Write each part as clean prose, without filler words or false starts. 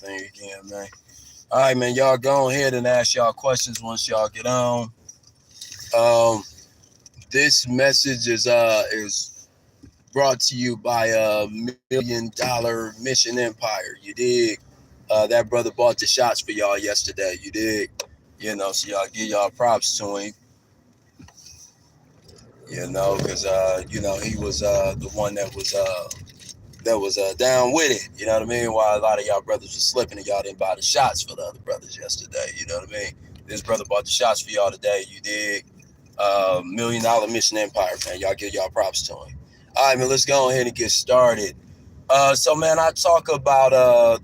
everything again, man. All right, man. Y'all go ahead and ask y'all questions once y'all get on. Um, this message is brought to you by $1 million Mission Empire. You dig? That brother bought the shots for y'all yesterday. You dig? So y'all give y'all props to him. Because he was the one that was down with it. You know what I mean? While a lot of y'all brothers were slipping and y'all didn't buy the shots for the other brothers yesterday. You know what I mean? This brother bought the shots for y'all today. You dig? $1 million Mission Empire, man. Y'all give y'all props to him. All right, man. Let's go ahead and get started. So man, I talk about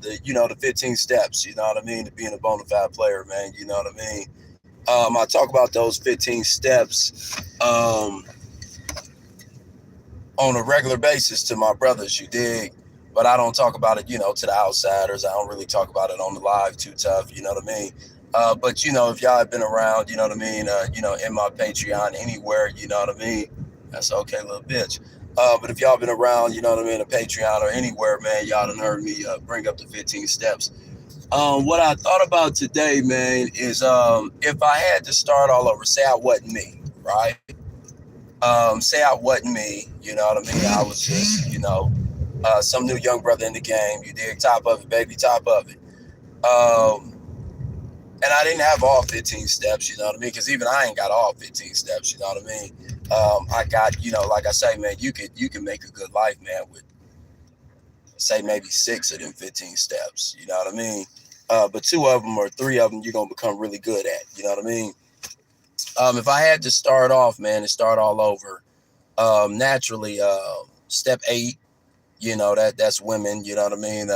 the 15 steps. You know what I mean? To being a bona fide player, man. You know what I mean? I talk about those 15 steps. On a regular basis to my brothers, you dig? But I don't talk about it, to the outsiders. I don't really talk about it on the live too tough, you know what I mean? But, if y'all have been around, you know what I mean, in my Patreon anywhere, you know what I mean? That's okay, little bitch. But if y'all been around, you know what I mean, a Patreon or anywhere, man, y'all done heard me bring up the 15 steps. What I thought about today, man, is if I had to start all over, say I wasn't me, right? Say I wasn't me, you know what I mean? I was just, some new young brother in the game. You dig? Top of it, baby, top of it. And I didn't have all 15 steps, you know what I mean? Because even I ain't got all 15 steps, you know what I mean? I got, like I say, man, you can make a good life, man, with say maybe 6 of them 15 steps, you know what I mean? But 2 of them or 3 of them, you're gonna become really good at, you know what I mean? If I had to start off, man, and start all over, naturally, step 8, that's women, you know what I mean?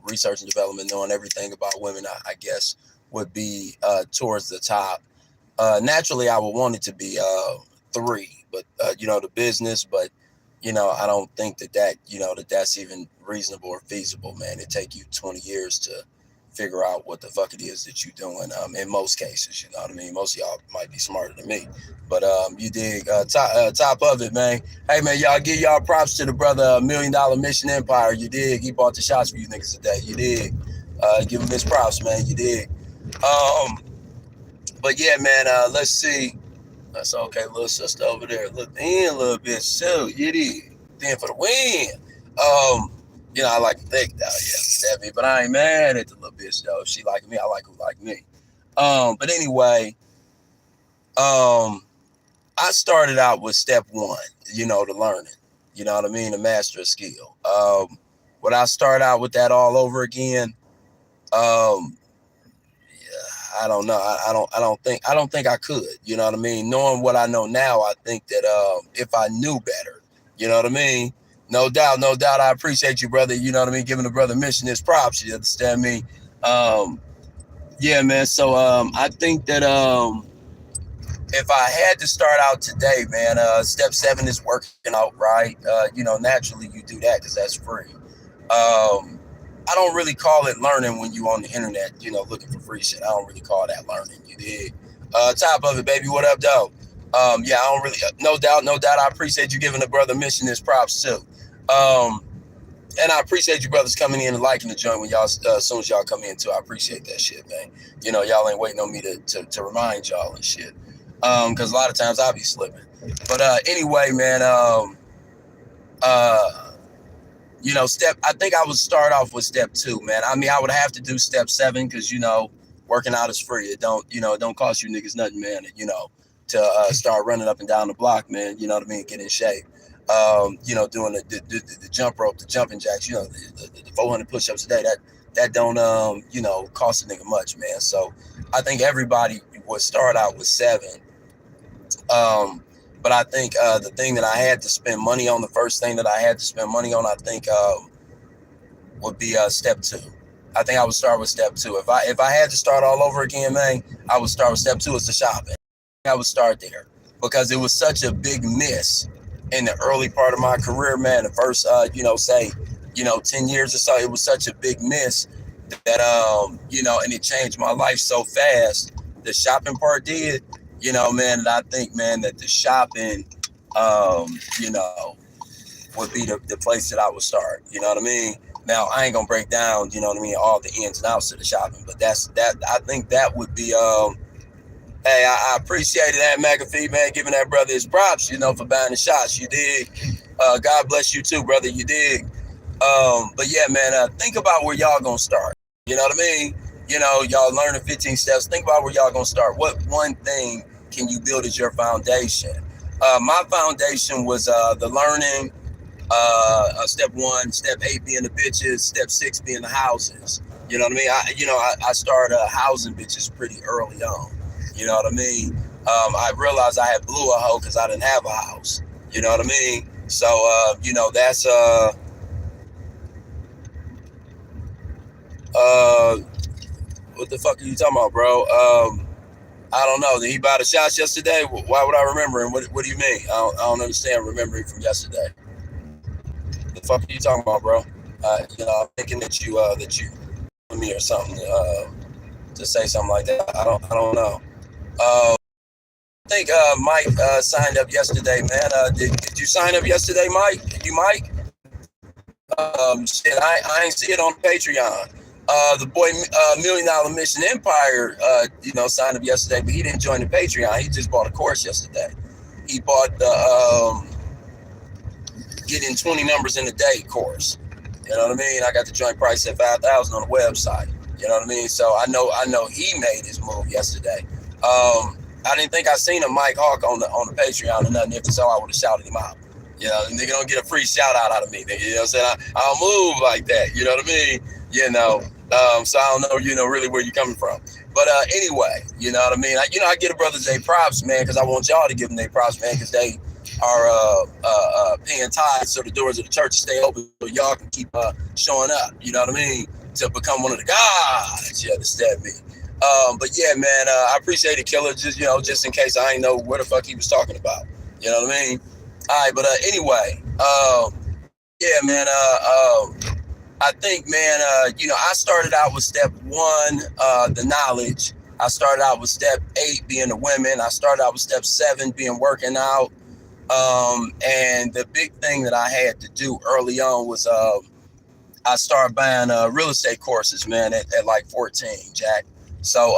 Research and development, knowing everything about women, I guess, would be towards the top. Naturally, I would want it to be 3, but, the business, but, I don't think that's even reasonable or feasible, man. It take you 20 years to figure out what the fuck it is that you're doing. In most cases, you know what I mean? Most of y'all might be smarter than me, but you dig? Top of it, man. Hey, man, y'all give y'all props to the brother $1 million Mission Empire. You dig? He bought the shots for you niggas today. You dig? Give him his props, man. You dig? But yeah, man. Let's see. That's okay, little sister over there. Look in a little bit, so you dig? Then for the win. I like to think that, yeah, but I ain't mad at the little bitch though. If she like me, I like who like me. But anyway, I started out with step 1, the learning. You know what I mean? To master a skill. Would I start out with that all over again? I don't know. I don't think I could. You know what I mean? Knowing what I know now, I think that if I knew better, you know what I mean? No doubt. I appreciate you, brother. You know what I mean? Giving the brother Mission his props. You understand me? Yeah, man. So I think that if I had to start out today, man, step 7 is working out, right? Naturally you do that because that's free. I don't really call it learning when you on the internet, looking for free shit. I don't really call that learning. You dig? Top of it, baby. What up, though? Yeah, I don't really. No doubt. I appreciate you giving the brother Mission his props too. And I appreciate you brothers coming in and liking the joint when y'all as soon as y'all come in too. I appreciate that shit, man. Y'all ain't waiting on me to remind y'all and shit. Because a lot of times I'll be slipping. But anyway, man. I think I would start off with step 2, man. I mean, I would have to do step 7 because, working out is free. It don't cost you niggas nothing, man. To start running up and down the block, man. You know what I mean? Get in shape. Doing the jump rope, the jumping jacks, the 400 push-ups a day, that don't, cost a nigga much, man. So I think everybody would start out with 7. But I think the thing that I had to spend money on, the first thing that I had to spend money on, I think would be step 2. I think I would start with step 2. If I had to start all over again, man, I would start with step 2 is the shopping. I would start there because it was such a big miss in the early part of my career, man. The first, say, 10 years or so, it was such a big miss that, and it changed my life so fast. The shopping part did. Man, and I think, man, that the shopping, would be the place that I would start. You know what I mean? Now, I ain't gonna break down, you know what I mean, all the ins and outs of the shopping, but I think that would be, hey, I appreciated that, McAfee, man, giving that brother his props, you know, for buying the shots. You dig? God bless you too, brother. You dig? But yeah, man, think about where y'all gonna start. You know what I mean? You know, y'all learning 15 steps. Think about where y'all gonna start. What one thing can you build as your foundation? My foundation was the learning. Step 1, step 8 being the bitches, step 6 being the houses. You know what I mean? I started housing bitches pretty early on. You know what I mean? I realized I had blew a hoe because I didn't have a house. You know what I mean? So, you know, that's what the fuck are you talking about, bro? I don't know. Did he buy the shots yesterday? Why would I remember him? What do you mean? I don't understand remembering from yesterday. The fuck are you talking about, bro? You know, I'm thinking that you me or something to say something like that. I don't know. I think Mike signed up yesterday, man. Did you sign up yesterday, Mike? You Mike? Shit, I ain't see it on Patreon. The boy $1 Million Mission Empire, you know, signed up yesterday, but he didn't join the Patreon. He just bought a course yesterday. He bought the getting 20 numbers in a day course. You know what I mean? I got the joint price at $5,000 on the website. You know what I mean? So I know he made his move yesterday. I didn't think I seen a Mike Hawk on the Patreon or nothing. If so, I would have shouted him out. You know, nigga don't get a free shout out of me, nigga. You know what I'm saying? I don't move like that. You know what I mean? You know, so I don't know, you know, really where you're coming from. But anyway, you know what I mean? I give the brothers their props, man, because I want y'all to give them their props, man, because they are paying tithes so the doors of the church stay open so y'all can keep showing up. You know what I mean? To become one of the gods. You understand me? But yeah, man, I appreciate it, Killer. Just, you know, just in case I ain't know where the fuck he was talking about. You know what I mean? All right, but anyway, yeah, man. I think, man, you know, I started out with step 1, the knowledge. I started out with step 8 being the women. I started out with step 7 being working out. And the big thing that I had to do early on was I started buying real estate courses, man, at like 14, Jack. So,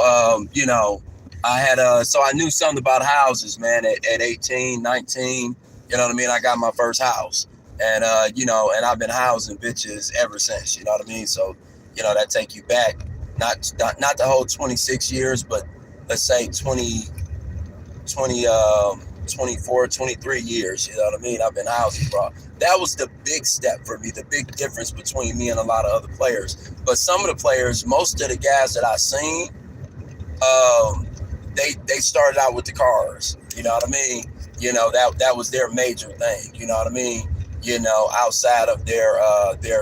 you know, I had so I knew something about houses, man, at 18, 19. You know what I mean? I got my first house. And, you know, and I've been housing bitches ever since, you know what I mean? So, you know, that take you back, not the whole 26 years, but let's say 24, 23 years, you know what I mean? I've been housing, bro. That was the big step for me, the big difference between me and a lot of other players. But some of the players, most of the guys that I seen, they started out with the cars, you know what I mean? You know, that was their major thing, you know what I mean? You know, outside of their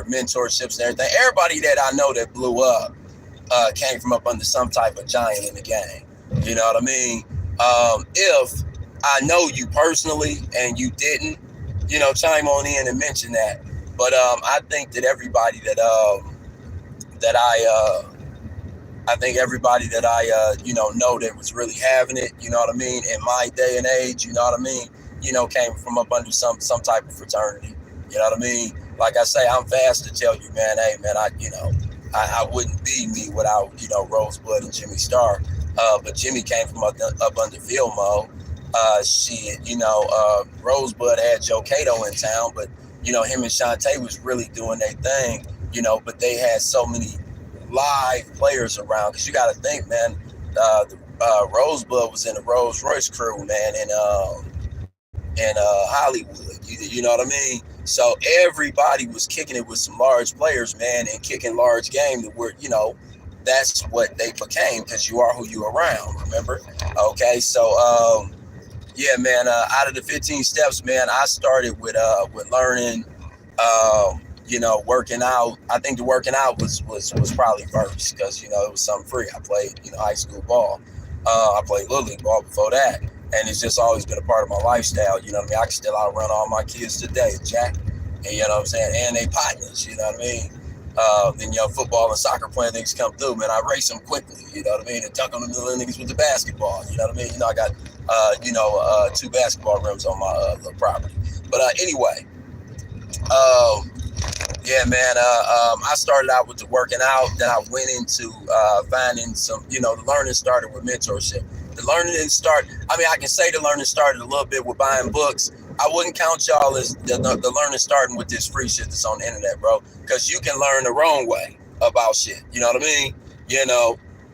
mentorships and everything. Everybody that I know that blew up came from up under some type of giant in the game. You know what I mean? If I know you personally and you didn't, you know, chime on in and mention that. But I think that everybody I think everybody that I you know that was really having it, you know what I mean, in my day and age, you know what I mean, you know, came from up under some type of fraternity. You know what I mean? Like I say, I'm fast to tell you, man, hey man, I wouldn't be me without, you know, Rosebud and Jimmy Starr. But Jimmy came from up under Vilmo. Shit, you know, Rosebud had Joe Cato in town, but you know, him and Shantae was really doing their thing, you know, but they had so many live players around, because you got to think, man, Rosebud was in the Rolls Royce crew, man, in Hollywood, you know what I mean? So everybody was kicking it with some large players, man, and kicking large game that were, you know, that's what they became, because you are who you around, remember? Okay, so yeah, man, out of the 15 steps, man, I started with learning, you know, working out. I think the working out was probably first, because, you know, it was something free. I played, you know, high school ball. I played Little League ball before that. And it's just always been a part of my lifestyle. You know what I mean? I can still outrun all my kids today, Jack. And you know what I'm saying? And they partners, you know what I mean? Then, you know, football and soccer playing things come through, man. I race them quickly, you know what I mean? And dunk on the middle of the niggas with the basketball, you know what I mean? You know, I got, you know, 2 basketball rims on my little property. But anyway, Yeah, man. I started out with the working out. Then I went into finding some, the learning started with mentorship. The learning didn't start. I mean, I can say the learning started a little bit with buying books. I wouldn't count y'all as the learning starting with this free shit that's on the internet, bro. Because you can learn the wrong way about shit. You know what I mean?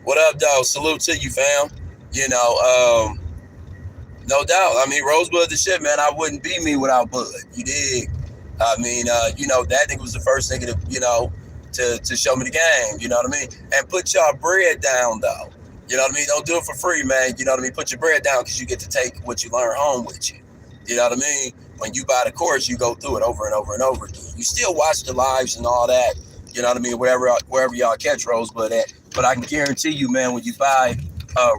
What up, dog? Salute to you, fam. No doubt. I mean, Rosebud the shit, man. I wouldn't be me without Bud. You dig? I mean, that nigga was the first nigga to show me the game. You know what I mean? And put y'all bread down, though. You know what I mean? Don't do it for free, man. You know what I mean? Put your bread down because you get to take what you learn home with you. You know what I mean? When you buy the course, you go through it over and over and over again. You still watch the lives and all that. You know what I mean? Wherever y'all catch Rosebud at. But I can guarantee you, man, when you buy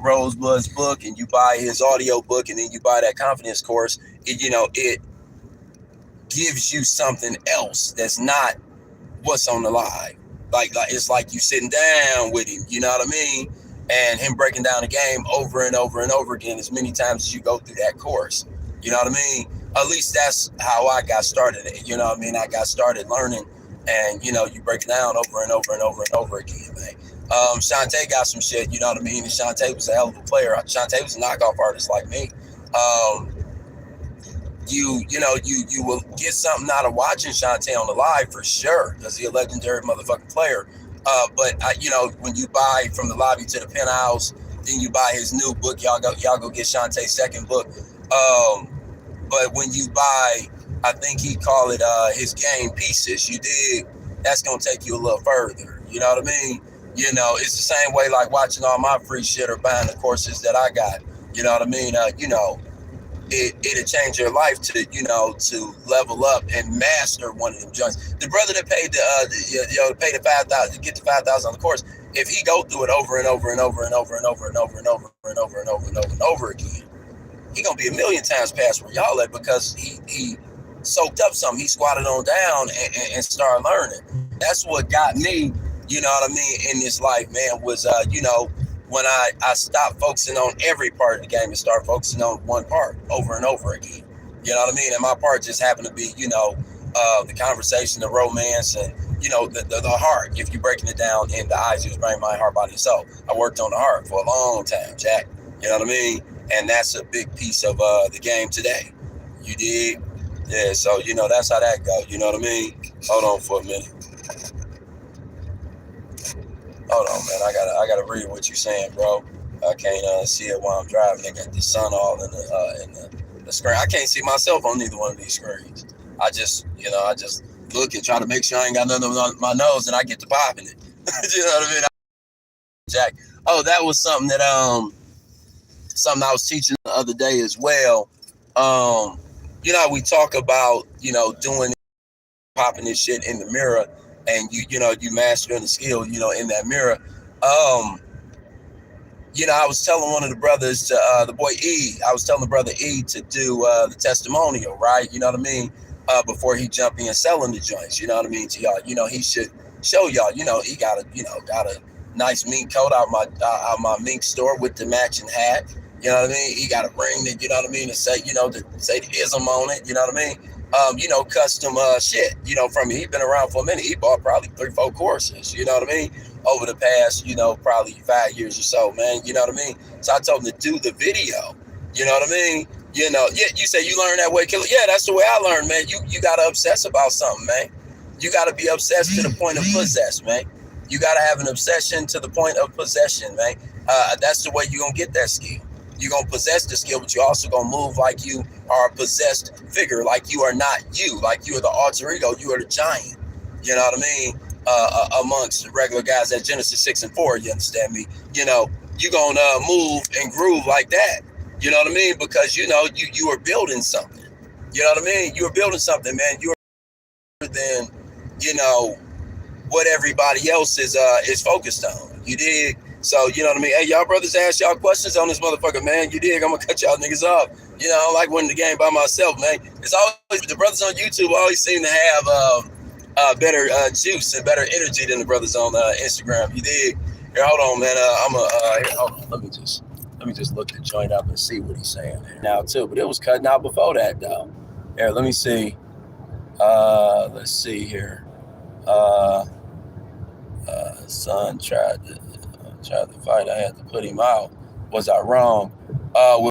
Rosebud's book and you buy his audio book and then you buy that confidence course, it gives you something else that's not what's on the live. Like it's like you sitting down with him, you know what I mean? And him breaking down the game over and over and over again as many times as you go through that course. You know what I mean? At least that's how I got started. You know what I mean? I got started learning and, you break it down over and over and over and over again, man. Shantae got some shit, you know what I mean? And Shantae was a hell of a player. Shantae was a knockoff artist like me. You will get something out of watching Shantae on the live for sure, because he's a legendary motherfucking player. But when you buy from the lobby to the penthouse, then you buy his new book. Y'all go get Shantae's second book. But when you buy, I think he call it his game pieces. You dig? That's gonna take you a little further. You know what I mean? It's the same way like watching all my free shit or buying the courses that I got. You know what I mean? It'll change your life to level up and master one of them joints. The brother that paid pay the $5,000 to get the $5,000 on the course, if he go through it over and over and over and over and over and over and over and over and over and over and over again, he gonna be a million times past where y'all at, because he soaked up something. He squatted on down and started learning. That's what got me, you know what I mean, in this life, man, was when I stopped focusing on every part of the game and start focusing on one part over and over again. You know what I mean? And my part just happened to be, the conversation, the romance, and, the heart. If you're breaking it down in the eyes, use brain, mind, heart, body, and soul. I worked on the heart for a long time, Jack. You know what I mean? And that's a big piece of the game today. You dig? Yeah, so, that's how that goes. You know what I mean? Hold on for a minute. Hold on, man. I gotta read what you're saying, bro. I can't see it while I'm driving. I got the sun all in the screen. I can't see myself on neither one of these screens. I just look and try to make sure I ain't got nothing on my nose, and I get to popping it. You know what I mean? Jack. Oh, that was something that something I was teaching the other day as well. We talk about doing popping this shit in the mirror. And you mastering the skill, in that mirror. I was telling one of the brothers, the boy E, I was telling the brother E to do the testimonial, right? You know what I mean? Before he jump in selling the joints, you know what I mean, to y'all. He should show y'all, he got a nice mink coat out my mink store with the matching hat. You know what I mean? He got a ring that, you know what I mean, to say, to say the ism on it, you know what I mean? Custom shit, from me. He's been around for a minute. He bought probably 3-4 courses, you know what I mean, over the past, probably 5 years or so, man, you know what I mean? So I told him to do the video, you know what I mean? Yeah, you say you learn that way, killer. Yeah, that's the way I learned, man. You got to obsess about something, man. You got to be obsessed to the point of possess, man. You got to have an obsession to the point of possession, man. That's the way you're going to get that skill. You're going to possess the skill, but you're also going to move like you are a possessed figure, like you are not you, like you are the alter ego, you are the giant. You know what I mean? Amongst the regular guys at Genesis 6 and 4, you understand me? You're going to move and groove like that. You know what I mean? Because, you are building something. You know what I mean? You are building something, man. You are than, what everybody else is focused on. You dig? So, you know what I mean? Hey, y'all brothers ask y'all questions on this motherfucker, man. You dig? I'm going to cut y'all niggas off. I like winning the game by myself, man. It's always, the brothers on YouTube always seem to have better juice and better energy than the brothers on Instagram. You dig? Here, hold on, man. Let me just look the joint up and see what he's saying now, too. But it was cutting out before that, though. Here, let me see. Let's see here. Son tried to fight. I had to put him out. Was I wrong?